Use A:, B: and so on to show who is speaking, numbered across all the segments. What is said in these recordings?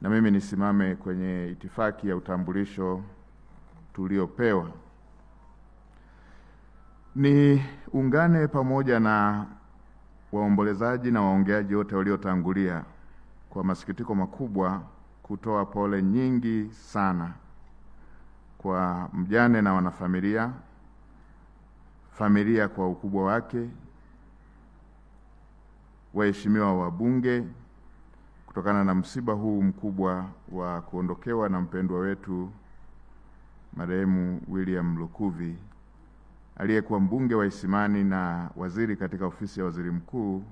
A: na mimi nisimame kwenye itifaki ya utambulisho tuliopewa. Niungane pamoja na waombolezaji na waongeaji wote waliotangulia kwa masikitiko makubwa kutoa pole nyingi sana kwa mjane na wanafamilia, familia kwa ukubwa wake, waheshimiwa wabunge, kutokana na msiba huu mkubwa wa kuondokewa na mpendwa wetu marehemu William Lukuvi, aliyekuwa mbunge wa Isimani na waziri katika ofisi ya waziri mkuu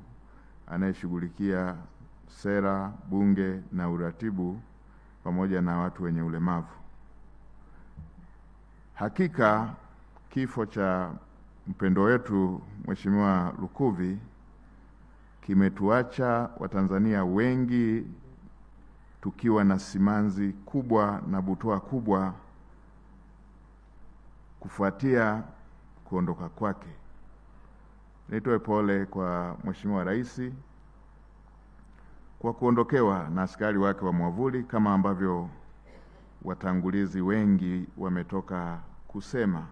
A: anayeshughulikia sera, bunge na uratibu pamoja na watu wenye ulemavu. Hakika kifo cha mpendwa wetu Mheshimiwa Lukuvi kimetuacha Watanzania wengi tukiwa na simanzi kubwa na butwaa kubwa kufuatia kuondoka kwake. Nitoe pole kwa Mheshimiwa Rais kwa kuondokewa na askari wake wa mwavuli kama ambavyo watangulizi wengi wametoka kusema.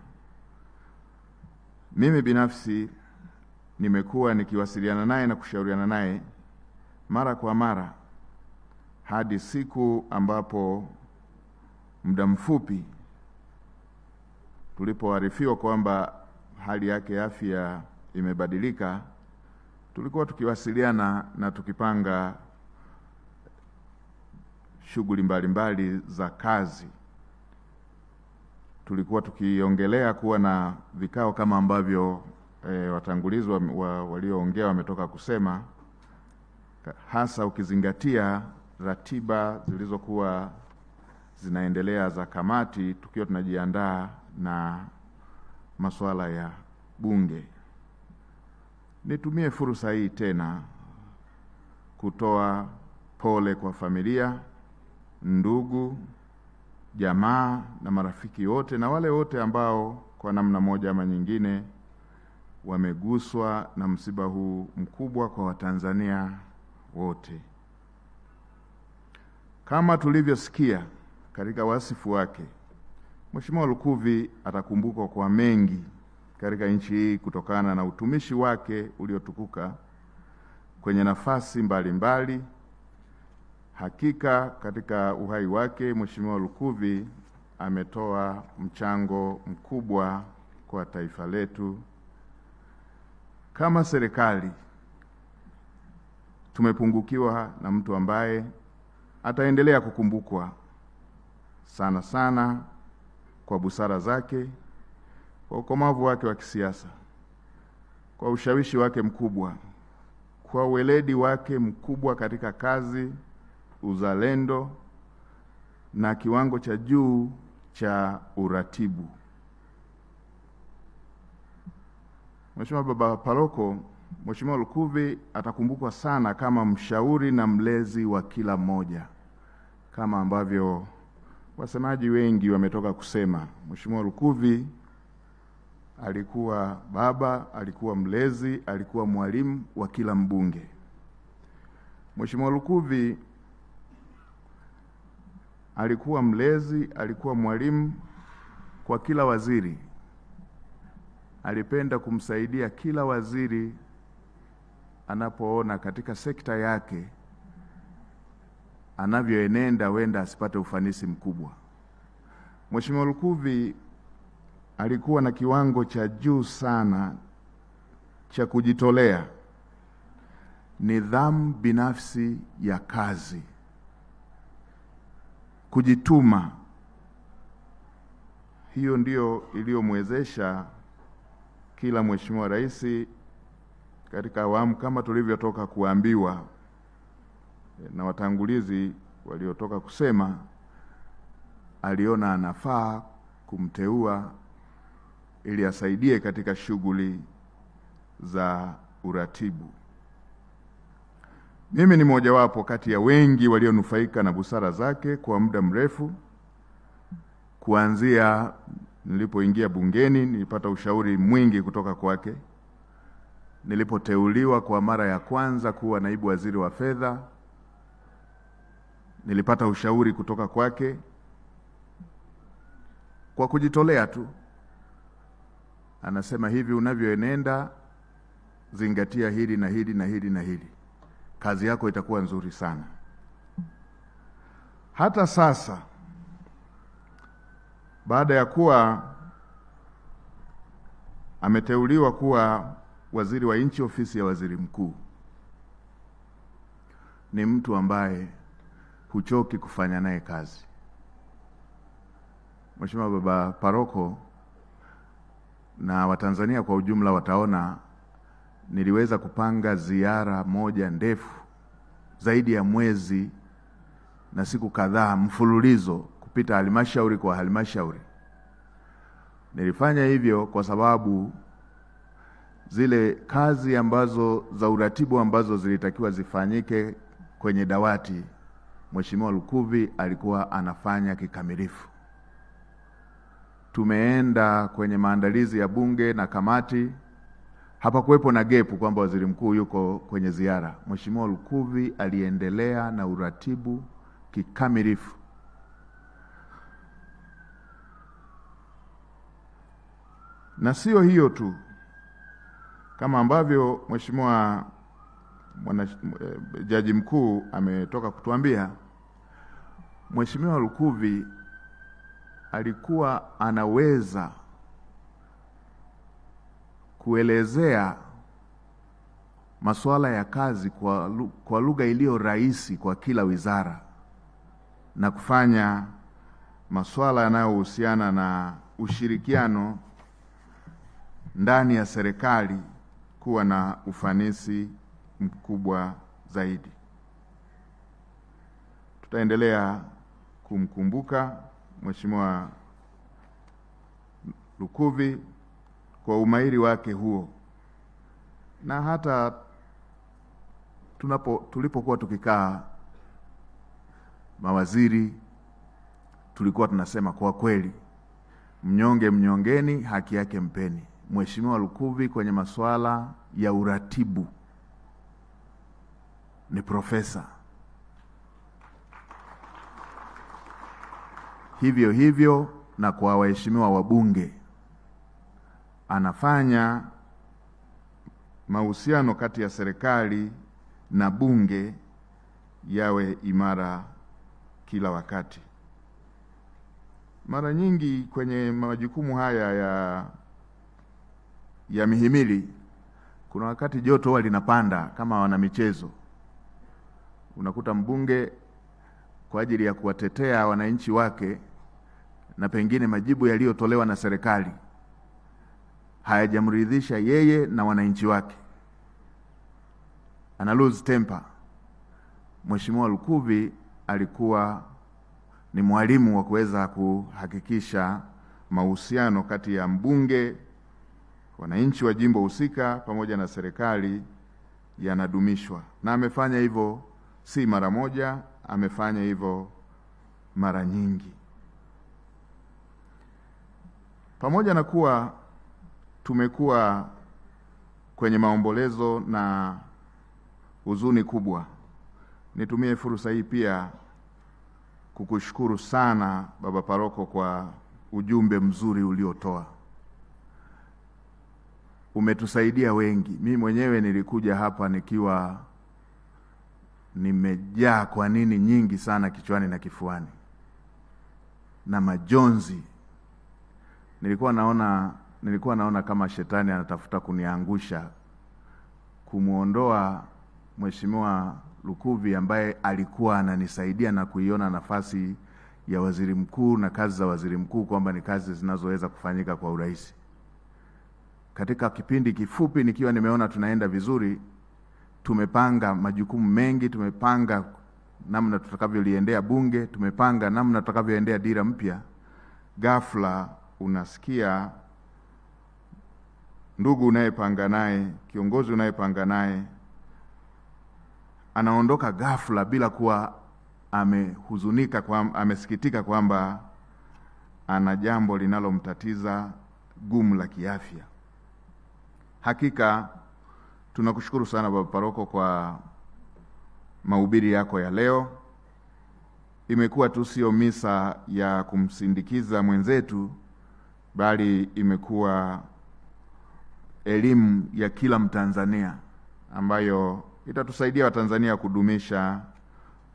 A: Mimi binafsi nimekuwa nikiwasiliana naye na kushauriana naye mara kwa mara hadi siku ambapo muda mfupi tulipoarifiwa kwamba hali yake ya afya imebadilika, tulikuwa tukiwasiliana na tukipanga shughuli mbalimbali za kazi. Tulikuwa tukiongelea kuwa na vikao kama ambavyo watangulizi walioongea wametoka kusema, hasa ukizingatia ratiba zilizokuwa zinaendelea za kamati, tukiwa tunajiandaa na masuala ya bunge. Nitumie fursa hii tena kutoa pole kwa familia, ndugu, jamaa na marafiki wote na wale wote ambao kwa namna moja ama nyingine wameguswa na msiba huu mkubwa kwa Watanzania wote. Kama tulivyosikia katika wasifu wake, Mheshimiwa Lukuvi atakumbukwa kwa mengi katika nchi hii kutokana na utumishi wake uliotukuka kwenye nafasi mbalimbali. Hakika katika uhai wake Mheshimiwa Lukuvi ametoa mchango mkubwa kwa taifa letu. Kama serikali tumepungukiwa na mtu ambaye ataendelea kukumbukwa sana sana kwa busara zake, kwa ukomavu wake wa kisiasa, kwa ushawishi wake mkubwa, kwa weledi wake mkubwa katika kazi, uzalendo na kiwango cha juu cha uratibu. Mheshimiwa Baba Paroko, Mheshimiwa Lukuvi atakumbukwa sana kama mshauri na mlezi wa kila mmoja, kama ambavyo wasemaji wengi wametoka kusema. Mheshimiwa Lukuvi alikuwa baba, alikuwa mlezi, alikuwa mwalimu wa kila mbunge. Mheshimiwa Lukuvi alikuwa mlezi, alikuwa mwalimu kwa kila waziri. Alipenda kumsaidia kila waziri anapoona katika sekta yake anavyoenenda wenda asipate ufanisi mkubwa. Mheshimiwa Lukuvi alikuwa na kiwango cha juu sana cha kujitolea, nidhamu binafsi ya kazi, kujituma. Hiyo ndio iliyomwezesha kila Mheshimiwa Rais katika awamu kama tulivyotoka kuambiwa na watangulizi waliotoka kusema, aliona anafaa kumteua ili asaidie katika shughuli za uratibu. Mimi ni mojawapo kati ya wengi walionufaika na busara zake kwa muda mrefu. Kuanzia nilipoingia bungeni nilipata ushauri mwingi kutoka kwake. Nilipoteuliwa kwa mara ya kwanza kuwa naibu waziri wa fedha, nilipata ushauri kutoka kwake kwa kujitolea tu. Anasema hivi, unavyoenenda zingatia hili na hili na hili na hili, kazi yako itakuwa nzuri sana. Hata sasa baada ya kuwa ameteuliwa kuwa waziri wa nchi ofisi ya waziri mkuu, ni mtu ambaye huchoki kufanya naye kazi. Mheshimiwa Baba Paroko na Watanzania kwa ujumla wataona niliweza kupanga ziara moja ndefu zaidi ya mwezi na siku kadhaa mfululizo kupita halmashauri kwa halmashauri. Nilifanya hivyo kwa sababu zile kazi ambazo za uratibu ambazo zilitakiwa zifanyike kwenye dawati, Mheshimiwa Lukuvi alikuwa anafanya kikamilifu. Tumeenda kwenye maandalizi ya bunge na kamati, hapakuwepo na gepu kwamba waziri mkuu yuko kwenye ziara. Mheshimiwa Lukuvi aliendelea na uratibu kikamilifu. Na sio hiyo tu, kama ambavyo Mheshimiwa Jaji Mkuu ametoka kutuambia, Mheshimiwa Lukuvi alikuwa anaweza kuelezea masuala ya kazi kwa lugha iliyo rahisi kwa kila wizara na kufanya masuala yanayohusiana na ushirikiano ndani ya serikali kuwa na ufanisi mkubwa zaidi. Tutaendelea kumkumbuka Mheshimiwa Lukuvi kwa umahiri wake huo, na hata tulipokuwa tukikaa mawaziri tulikuwa tunasema kwa kweli, mnyonge mnyongeni, haki yake mpeni. Mheshimiwa Lukuvi kwenye masuala ya uratibu ni profesa. Hivyo hivyo na kwa waheshimiwa wabunge, anafanya mahusiano kati ya serikali na bunge yawe imara kila wakati. Mara nyingi kwenye majukumu haya ya mihimili, kuna wakati joto huwa linapanda kama wana michezo. Unakuta mbunge kwa ajili ya kuwatetea wananchi wake na pengine majibu yaliyotolewa na serikali hayajamridhisha yeye na wananchi wake, ana lose temper. Mheshimiwa Lukuvi alikuwa ni mwalimu wa kuweza kuhakikisha mahusiano kati ya mbunge, wananchi wa jimbo husika pamoja na serikali yanadumishwa, na amefanya hivyo si mara moja, amefanya hivyo mara nyingi. Pamoja na kuwa tumekuwa kwenye maombolezo na huzuni kubwa, nitumie fursa hii pia kukushukuru sana Baba Paroko kwa ujumbe mzuri uliotoa. Umetusaidia wengi. Mimi mwenyewe nilikuja hapa nikiwa nimejaa kwa nini nyingi sana kichwani na kifuani na majonzi. Nilikuwa naona kama shetani anatafuta kuniangusha, kumuondoa Mheshimiwa Lukuvi ambaye alikuwa ananisaidia na kuiona nafasi ya waziri mkuu na kazi za waziri mkuu kwamba ni kazi zinazoweza kufanyika kwa urahisi. Katika kipindi kifupi nikiwa nimeona tunaenda vizuri, tumepanga majukumu mengi, tumepanga namna tutakavyoliendea bunge, tumepanga namna tutakavyoendea dira mpya. Ghafla unasikia ndugu unayepanga naye, kiongozi unayepanga naye anaondoka ghafla bila kuwa amehuzunika, amesikitika kwamba ana jambo linalomtatiza gumu la kiafya. Hakika tunakushukuru sana Baba Paroko kwa mahubiri yako ya leo. imekuwa tu sio misa ya kumsindikiza mwenzetu, bali imekuwa elimu ya kila Mtanzania ambayo itatusaidia Watanzania kudumisha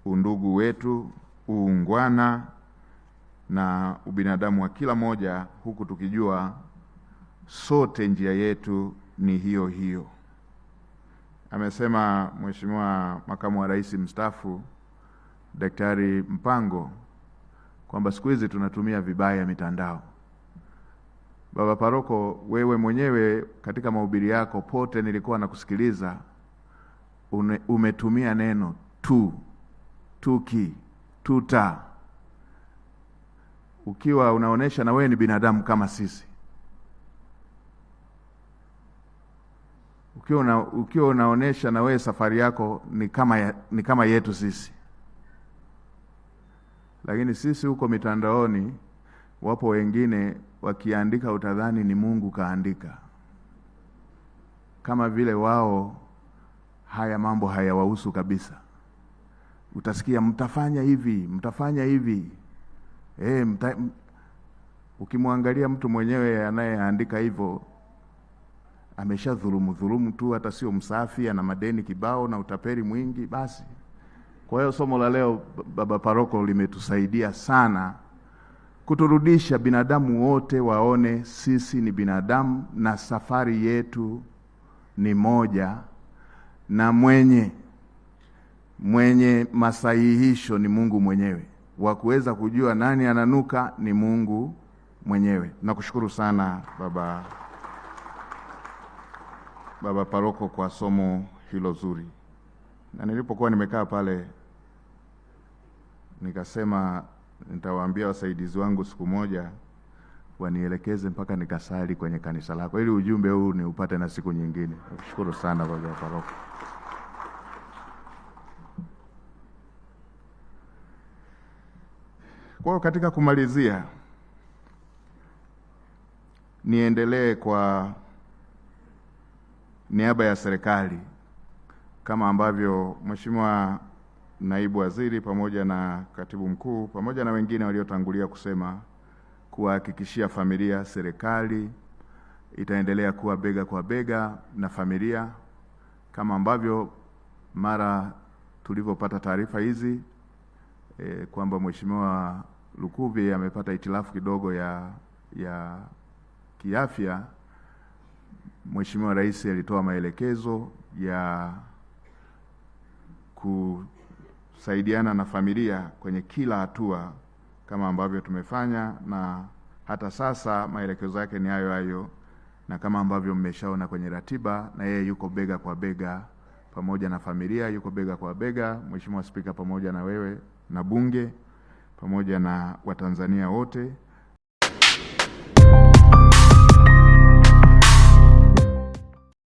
A: undugu wetu, uungwana na ubinadamu wa kila moja, huku tukijua sote njia yetu ni hiyo hiyo. Amesema Mheshimiwa Makamu wa Rais mstaafu Daktari Mpango kwamba siku hizi tunatumia vibaya mitandao. Baba Paroko, wewe mwenyewe katika mahubiri yako pote nilikuwa nakusikiliza, umetumia neno tuki, tuta, ukiwa unaonesha na wewe ni binadamu kama sisi. Ukiwa unaonesha na wewe safari yako ni kama yetu sisi. Lakini sisi huko mitandaoni, wapo wengine wakiandika utadhani ni Mungu kaandika, kama vile wao haya mambo hayawahusu kabisa. Utasikia mtafanya hivi. Ukimwangalia mtu mwenyewe anayeandika hivyo ameshadhulumu tu, hata sio msafi, ana madeni kibao na utapeli mwingi basi. Kwa hiyo somo la leo Baba Paroko limetusaidia sana kuturudisha binadamu wote waone sisi ni binadamu na safari yetu ni moja, na mwenye masahihisho ni Mungu mwenyewe. Wa kuweza kujua nani ananuka ni Mungu mwenyewe. Nakushukuru sana Baba Paroko kwa somo hilo zuri. Na nilipokuwa nimekaa pale nikasema nitawaambia wasaidizi wangu siku moja wanielekeze mpaka nikasali kwenye kanisa lako ili ujumbe huu ni upate na siku nyingine. Nakushukuru sana Baba Paroko. Kwa katika kumalizia, niendelee kwa niaba ya serikali kama ambavyo Mheshimiwa Naibu Waziri pamoja na Katibu Mkuu pamoja na wengine waliotangulia kusema, kuhakikishia familia serikali itaendelea kuwa bega kwa bega na familia, kama ambavyo mara tulivyopata taarifa hizi kwamba Mheshimiwa Lukuvi amepata hitilafu kidogo ya kiafya. Mheshimiwa Rais alitoa maelekezo ya kusaidiana na familia kwenye kila hatua kama ambavyo tumefanya, na hata sasa maelekezo yake ni hayo, na kama ambavyo mmeshaona kwenye ratiba, na yeye yuko bega kwa bega pamoja na familia, yuko bega kwa bega, Mheshimiwa Spika, pamoja na wewe na Bunge pamoja na Watanzania wote.